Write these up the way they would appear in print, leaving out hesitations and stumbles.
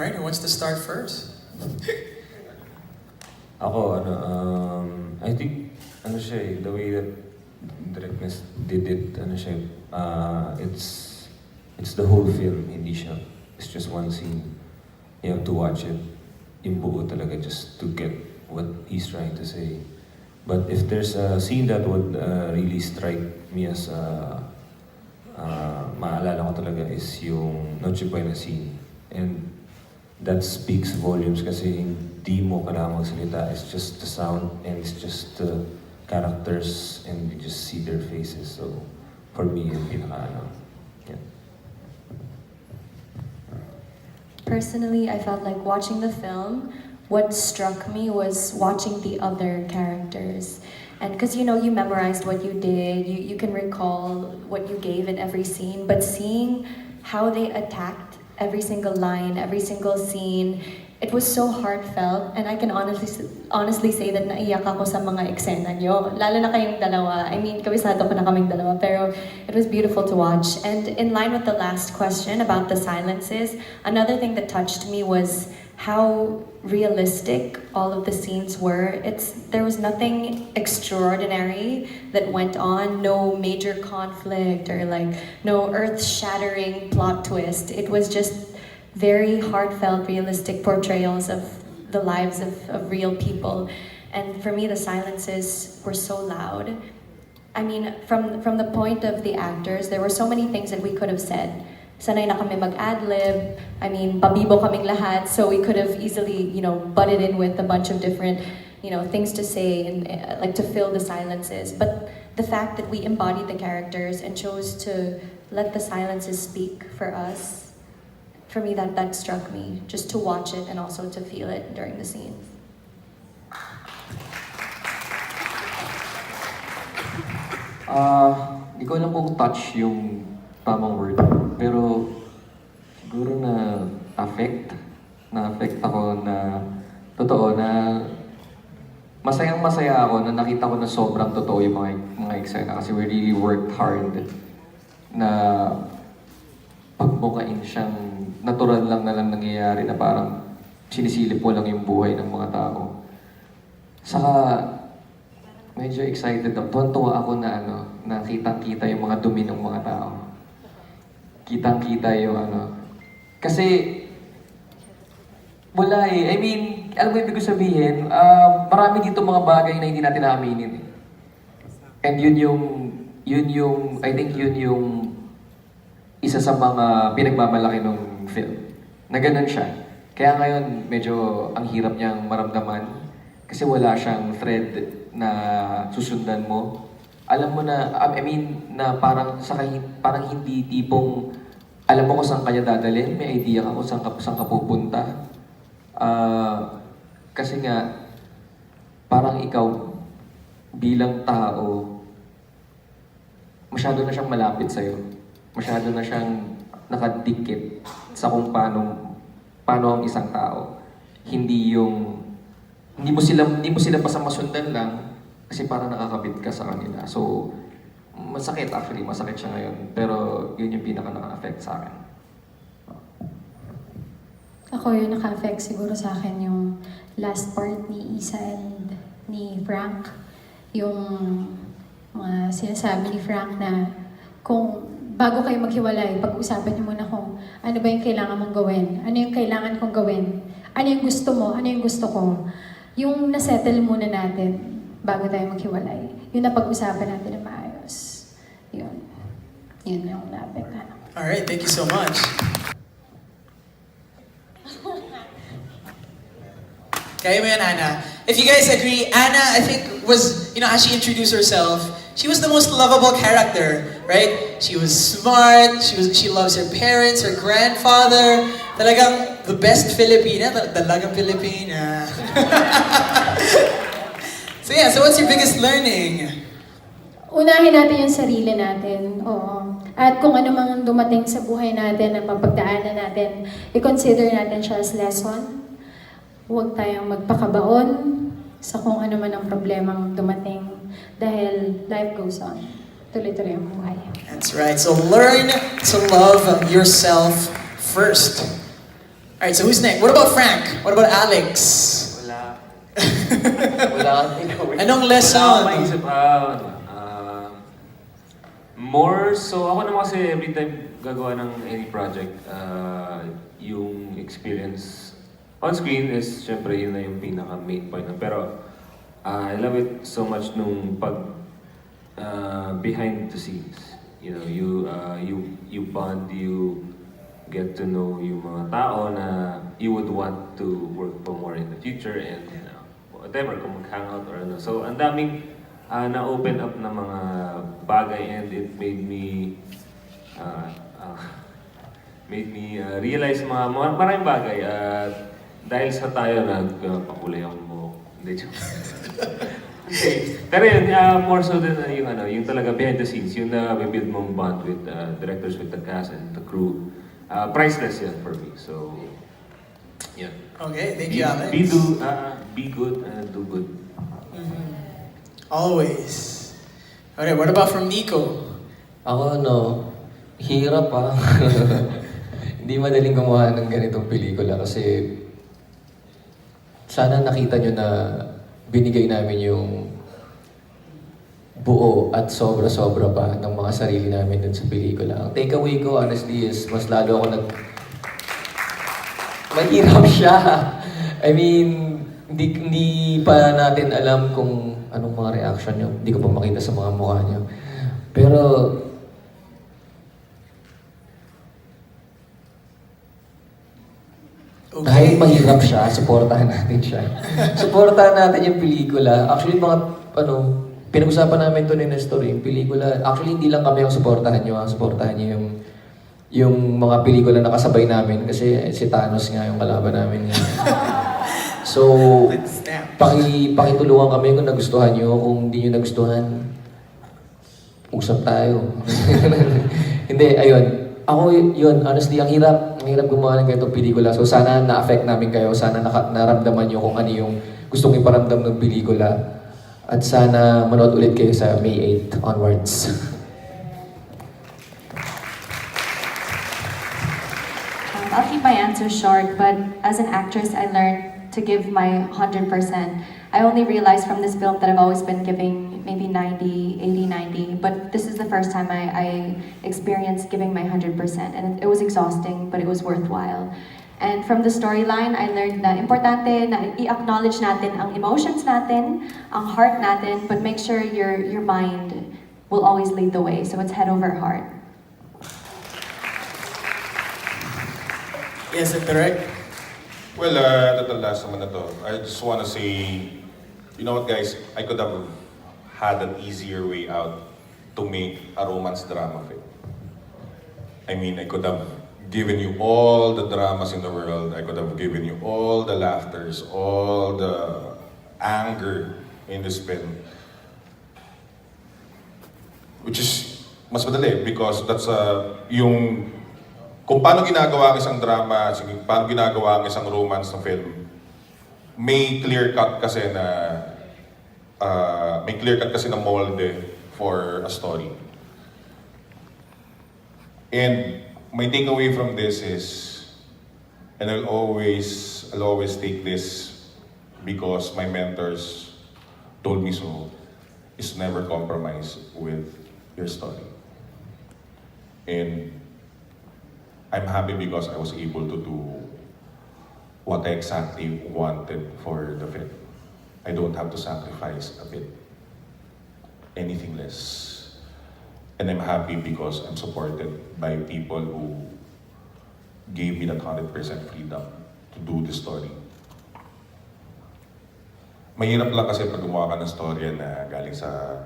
Alright, who wants to start first? Ako, I think, siya the way that directness did it, siya, it's the whole film, hindi siya, it's just one scene. You have to watch it, yung buo talaga, just to get what he's trying to say. But if there's a scene that would really strike me as maalala ko talaga is yung Noche Buena scene. And that speaks volumes kasi hindi mo kailangan magsalita. It's just the sound and it's just the characters and you just see their faces. So for me, yung yeah. Personally, I felt like watching the film, what struck me was watching the other characters. And because you memorized what you did, you can recall what you gave in every scene, but seeing how they attacked every single line, every single scene, it was so heartfelt, and I can honestly say that naiyak ako sa mga eksena nyo. Lalo na kayong dalawa. I mean, kabisado ko na kaming dalawa, pero it was beautiful to watch. And in line with the last question about the silences, another thing that touched me was how realistic all of the scenes were. There was nothing extraordinary that went on, no major conflict or no earth-shattering plot twist. It was just very heartfelt, realistic portrayals of the lives of real people. And for me, the silences were so loud. I mean, from the point of the actors, there were so many things that we could have said. Sanay na kami mag-ad-lib. I mean, pabibo kaming lahat, so we could have easily, butted in with a bunch of different, things to say and to fill the silences. But the fact that we embodied the characters and chose to let the silences speak for us, for me, that struck me, just to watch it and also to feel it during the scenes. Hindi ko alam kung touch yung tamang word, pero siguro na-affect ako na totoo na masayang-masaya ako na nakita ko na sobrang totoo yung mga eksena kasi we really worked hard na pagmukain siyang natural lang na lang nangyayari na parang sinisilip mo lang yung buhay ng mga tao. Saka medyo excited ako. Tuwan-tuwa ako na kitang-kita yung mga dumi ng mga tao. Kitang-kita yung Kasi, wala eh. I mean, alam mo ibig ko sabihin, marami dito mga bagay na hindi natin naaminin eh. And I think yun yung isa sa mga pinagmamalaki ng film. Na ganun siya. Kaya ngayon, medyo ang hirap niyang maramdaman kasi wala siyang thread na susundan mo. Alam mo na, I mean, na parang hindi tipong alam mo kung saan kanya dadalhin, may idea ka kung saan ka pupunta. Kasi nga, parang ikaw bilang tao, masyado na siyang malapit sa'yo. Masyado na siyang nakadikit sa kung paano ang isang tao. Hindi mo sila basta masundan lang kasi parang nakakabit ka sa kanila. So, masakit siya ngayon. Pero yun yung pinaka naka-affect sa akin. Ako yung naka-affect siguro sa akin yung last part ni Isa and ni Frank. Yung mga sinasabi ni Frank na kung bago kayo maghiwalay, pag-usapan niyo muna kung ano ba yung kailangan mong gawin, ano yung kailangan kong gawin, ano yung gusto mo, ano yung gusto ko. Yung nasettle muna natin bago tayo maghiwalay. Yung napag-usapan natin na maayos. Yun yung naapektuhan. Alright, thank you so much. Kaya mo yan, Anna. If you guys agree, Anna, I think, was, as she introduced herself, she was the most lovable character, right? She was smart, she loves her parents, her grandfather. Talagang the best Filipina, talagang Filipina. So what's your biggest learning? Unahin natin yung sarili natin, oo. At kung ano mang dumating sa buhay natin, ang mapagdaanan natin, i-consider natin siya as lesson. Huwag tayong magpakabaon sa kung ano man ang problemang dumating dahil life goes on. Tuloy-tuloy ang buhay. That's right. So learn to love yourself first. Alright, so who's next? What about Frank? What about Alex? Wala. Wala kang ikaw. Anong Wala lesson? akong maisip. More so, ako naman kasi every time gagawa ng any project, yung experience on screen is syempre yun na yung pinaka main point. Pero I love it so much nung pag behind the scenes. You know, you bond, you get to know yung mga tao na you would want to work for more in the future and whatever, kung mag-hangout or ano. So, ang daming na-open up na mga bagay and it made me realize maraming bagay. Dahil sa tayo nagpakulay ang buhok. Hindi, joke. Okay. Pero yun, more so than yung talaga behind the scenes, yung na-build mong bond with directors, with the cast and the crew. Priceless yan for me. So, yeah. Okay, thank you, Alex. Be good and do good. Always. Okay, what about from Nicco? Ako hirap Hindi madaling gumawa ng ganitong pelikula kasi sana nakita nyo na binigay namin yung buo at sobra-sobra pa ng mga sarili namin dun sa pelikula. Ang takeaway ko honestly is mas lalo ako mahirap siya. I mean, hindi pa natin alam kung anong mga reaction nyo. Hindi ko pa makita sa mga mukha nyo. Pero Okay. dahil mahirap siya, supportahan natin siya. Supportahan natin yung pelikula. Actually, pinag-usapan namin to ni Nestor, yung pelikula. Actually, hindi lang kami ang supportahan nyo. Supportahan nyo yung mga pelikula na kasabay namin. Kasi si Thanos nga yung kalaban namin. So, pakitulungan kami kung nagustuhan nyo. Kung hindi nyo nagustuhan, usap tayo. Hindi, ayun. Ako yun, honestly, ang hirap gumawa ng ganitong pelikula. So sana na-affect namin kayo, sana naramdaman nyo kung ano yung gustong iparamdam ng pelikula. At sana manood ulit kayo sa May 8 onwards. I'll keep my answer short, but as an actress, I learned to give my 100%. I only realized from this film that I've always been giving maybe 90, 80, 90, but this is the first time I experienced giving my 100%, and it was exhausting, but it was worthwhile. And from the storyline, I learned na importante na i-acknowledge natin ang emotions natin, ang heart natin, but make sure your mind will always lead the way, so it's head over heart. Yes, correct? Well, the last naman na to. I just want to say, you know what guys, I could have had an easier way out to make a romance drama film. I mean, I could have given you all the dramas in the world. I could have given you all the laughters, all the anger in this film. Which is mas madali because that's yung kung paano ginagawa ang isang drama, paano ginagawa ang isang romance na film, may clear cut kasi na molde for a story. And my takeaway from this is, and I'll always take this because my mentors told me so, is never compromise with your story. And I'm happy because I was able to do what I exactly wanted for the film. I don't have to sacrifice a bit, anything less. And I'm happy because I'm supported by people who gave me that 100% freedom to do the story. Mahirap lang kasi pag gumawa ka ng storya na galing sa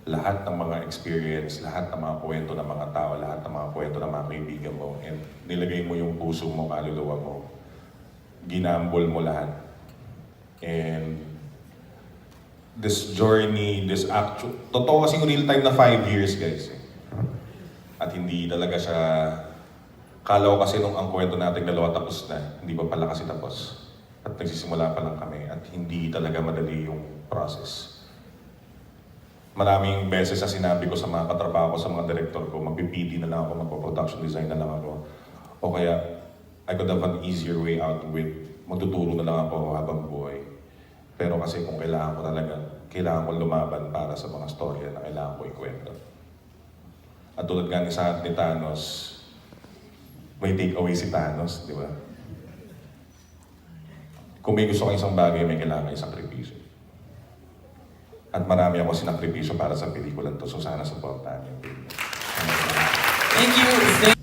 lahat ng mga experience, lahat ng mga kwento ng mga tao, lahat ng mga kwento ng mga kaibigan mo, and nilagay mo yung puso mo, kaluluwa mo, ginambol mo lahat. And this journey, this actual, totoo kasing real time na 5 years guys. At hindi talaga siya, kala ko kasi nung ang kwento natin dalawa tapos na, hindi pa pala kasi tapos. At nagsisimula pa lang kami at hindi talaga madali yung process. Maraming beses na sinabi ko sa mga katrabaho ko, sa mga director ko, mag-PD na lang ako, magpo-production design na lang ako. O kaya, I could have an easier way out with magtuturo na lang ako habang buhay. Pero kasi kung kailangan ko lumaban para sa mga storya na kailangan ko ikwento. At tulad nga ni Thanos, may take away si Thanos, di ba? Kung may gusto kang isang bagay, may kailangan kang sakripisyo. At marami ako sinakripisyo para sa pelikulan to, so sana supportahan niyo. Thank you.